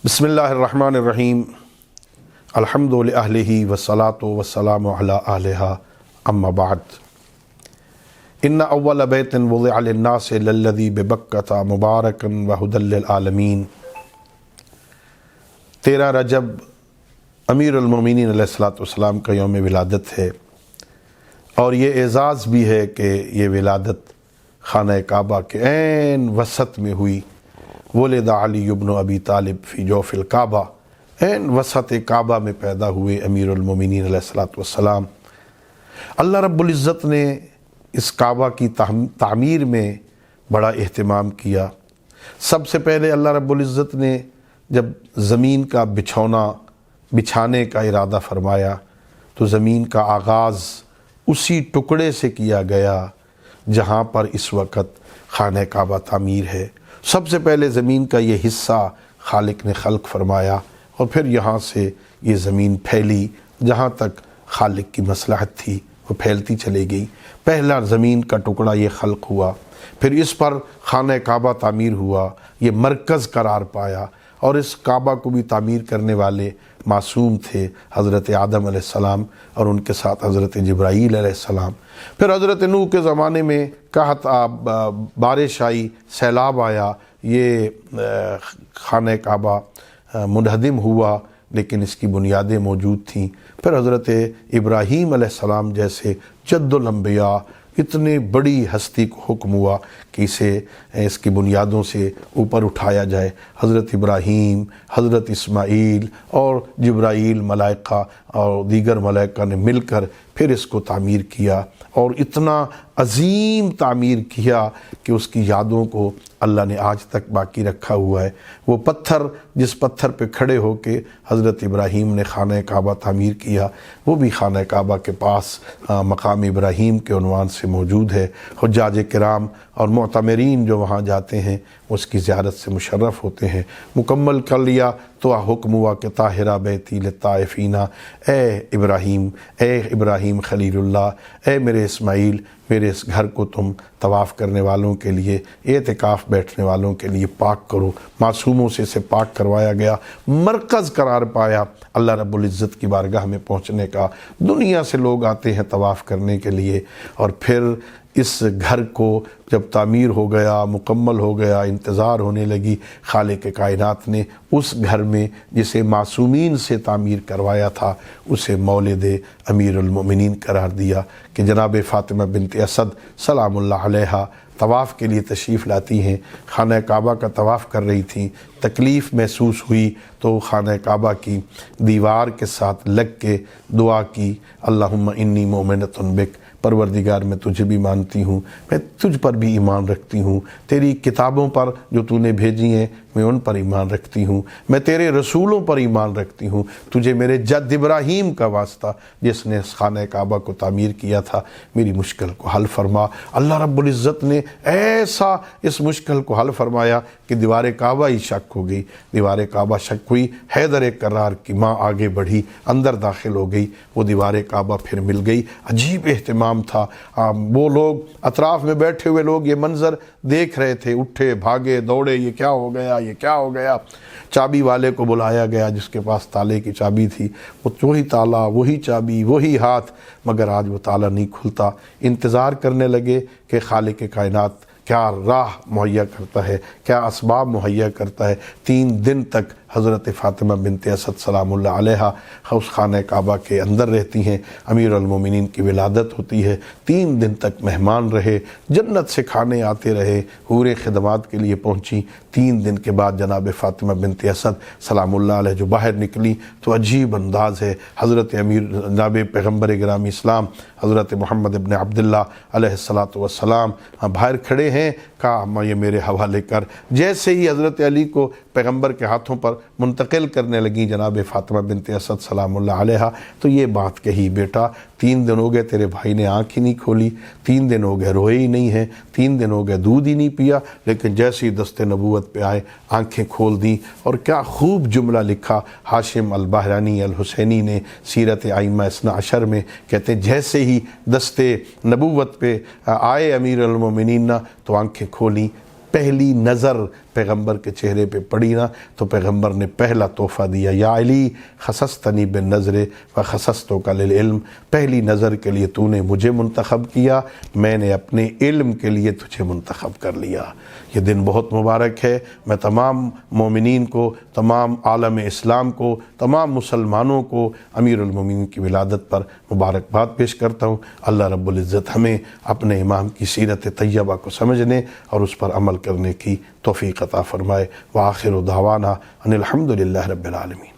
بسم اللہ الرحمن الرحیم الحمد للہ والصلاۃ والسلام علی اہلہا اما بعد ان اول بیت وضع للناس للذی ببکۃ مبارکا وہدی للعالمین۔ 13 رجب امیر المومنین علیہ الصلوۃ والسلام کا یوم ولادت ہے، اور یہ اعزاز بھی ہے کہ یہ ولادت خانہ کعبہ کے عین وسط میں ہوئی۔ ولد علی ابن ابی طالب فی جوف الکعبہ، عین وسط کعبہ میں پیدا ہوئے امیر المومنین علیہ الصلوۃ والسلام۔ اللہ رب العزت نے اس کعبہ کی تعمیر میں بڑا اہتمام کیا۔ سب سے پہلے اللہ رب العزت نے جب زمین کا بچھانے کا ارادہ فرمایا تو زمین کا آغاز اسی ٹکڑے سے کیا گیا جہاں پر اس وقت خانہ کعبہ تعمیر ہے۔ سب سے پہلے زمین کا یہ حصہ خالق نے خلق فرمایا، اور پھر یہاں سے یہ زمین پھیلی جہاں تک خالق کی مصلحت تھی، وہ پھیلتی چلی گئی۔ پہلا زمین کا ٹکڑا یہ خلق ہوا، پھر اس پر خانہ کعبہ تعمیر ہوا، یہ مرکز قرار پایا، اور اس کعبہ کو بھی تعمیر کرنے والے معصوم تھے حضرت آدم علیہ السلام، اور ان کے ساتھ حضرت جبرائیل علیہ السلام۔ پھر حضرت نوح کے زمانے میں قحط بارش آئی، سیلاب آیا، یہ خانہ کعبہ منہدم ہوا، لیکن اس کی بنیادیں موجود تھیں۔ پھر حضرت ابراہیم علیہ السلام جیسے جد الانبیاء اتنی بڑی ہستی کو حکم ہوا کہ اس کی بنیادوں سے اوپر اٹھایا جائے۔ حضرت ابراہیم، حضرت اسماعیل اور جبرائیل ملائکہ اور دیگر ملائکہ نے مل کر پھر اس کو تعمیر کیا، اور اتنا عظیم تعمیر کیا کہ اس کی یادوں کو اللہ نے آج تک باقی رکھا ہوا ہے۔ وہ پتھر جس پتھر پہ کھڑے ہو کے حضرت ابراہیم نے خانہ کعبہ تعمیر کیا، وہ بھی خانہ کعبہ کے پاس مقام ابراہیم کے عنوان سے موجود ہے۔ حجاج کرام اور معتمرین جو وہاں جاتے ہیں اس کی زیارت سے مشرف ہوتے ہیں۔ مکمل کر لیا تو حکم ہوا کہ طاہرہ بیتی للطائفین، اے ابراہیم خلیل اللہ، اے میرے اسماعیل، میرے اس گھر کو تم طواف کرنے والوں کے لیے، اعتکاف بیٹھنے والوں کے لیے پاک کرو۔ معصوموں سے اسے پاک کروایا گیا، مرکز قرار پایا اللہ رب العزت کی بارگاہ میں پہنچنے کا۔ دنیا سے لوگ آتے ہیں طواف کرنے کے لیے، اور پھر اس گھر کو جب تعمیر ہو گیا، مکمل ہو گیا، انتظار ہونے لگی، خالق کائنات نے اس گھر میں جسے معصومین سے تعمیر کروایا تھا اسے مولد امیر المومنین قرار دیا کہ جناب فاطمہ بنت اسد سلام اللہ علیہا طواف کے لیے تشریف لاتی ہیں، خانہ کعبہ کا طواف کر رہی تھیں۔ تکلیف محسوس ہوئی تو خانہ کعبہ کی دیوار کے ساتھ لگ کے دعا کی، اللہم انی مؤمنۃ بک، پروردگار میں تجھے بھی مانتی ہوں، میں تجھ پر بھی ایمان رکھتی ہوں، تیری کتابوں پر جو تو نے بھیجی ہیں میں ان پر ایمان رکھتی ہوں، میں تیرے رسولوں پر ایمان رکھتی ہوں، تجھے میرے جد ابراہیم کا واسطہ جس نے اس خانہ کعبہ کو تعمیر کیا تھا، میری مشکل کو حل فرما۔ اللہ رب العزت نے ایسا اس مشکل کو حل فرمایا کہ دیوار کعبہ ہی شک ہو گئی، دیوار کعبہ شک ہوئی، حیدر کرار کی ماں آگے بڑھی، اندر داخل ہو گئی، وہ دیوار کعبہ پھر مل گئی۔ عجیب اہتمام تھا، وہ لوگ اطراف میں بیٹھے ہوئے لوگ یہ منظر دیکھ رہے تھے، اٹھے بھاگے دوڑے، یہ کیا ہو گیا، یہ کیا ہو گیا۔ چابی والے کو بلایا گیا جس کے پاس تالے کی چابی تھی، وہ وہی تالا، وہی چابی، وہی ہاتھ، مگر آج وہ تالا نہیں کھلتا۔ انتظار کرنے لگے کہ خالق کائنات کیا راہ مہیا کرتا ہے، کیا اسباب مہیا کرتا ہے۔ 3 دن تک حضرت فاطمہ بنت اسد سلام اللہ علیہا اس خانہ کعبہ کے اندر رہتی ہیں۔ امیر المومنین کی ولادت ہوتی ہے، 3 دن تک مہمان رہے، جنت سے کھانے آتے رہے، حوریں خدمات کے لیے پہنچی۔ 3 دن کے بعد جناب فاطمہ بنت اسد سلام اللہ علیہ جو باہر نکلی تو عجیب انداز ہے۔ حضرت جناب پیغمبر گرامی اسلام حضرت محمد ابن عبداللہ علیہ الصلوۃ والسلام باہر کھڑے ہیں، کہا اما یہ میرے حوالے کر۔ جیسے ہی حضرت علی کو پیغمبر کے ہاتھوں پر منتقل کرنے لگیں جناب فاطمہ بنت اسد سلام اللہ علیہا، تو یہ بات کہی، بیٹا 3 دن ہو گئے تیرے بھائی نے آنکھ ہی نہیں کھولی، 3 دن ہو گئے روئے ہی نہیں ہیں، 3 دن ہو گئے دودھ ہی نہیں پیا، لیکن جیسے ہی دست نبوت پہ آئے آنکھیں کھول دیں۔ اور کیا خوب جملہ لکھا ہاشم البحرانی الحسینی نے سیرت ائمہ اثنا عشر میں، کہتے ہیں جیسے ہی دست نبوت پہ آئے امیر المومنین تو آنکھیں کھولیں، پہلی نظر پیغمبر کے چہرے پہ پڑی نا تو پیغمبر نے پہلا تحفہ دیا، یا علی خصصتنی بالنظر و خصصتک للعلم، پہلی نظر کے لیے تو نے مجھے منتخب کیا، میں نے اپنے علم کے لیے تجھے منتخب کر لیا۔ یہ دن بہت مبارک ہے، میں تمام مومنین کو، تمام عالم اسلام کو، تمام مسلمانوں کو امیر المومنین کی ولادت پر مبارکباد پیش کرتا ہوں۔ اللہ رب العزت ہمیں اپنے امام کی سیرت طیبہ کو سمجھنے اور اس پر عمل کرنے کی توفیق عطا فرمائے۔ وآخر دعوانا ان الحمد للہ رب العالمین۔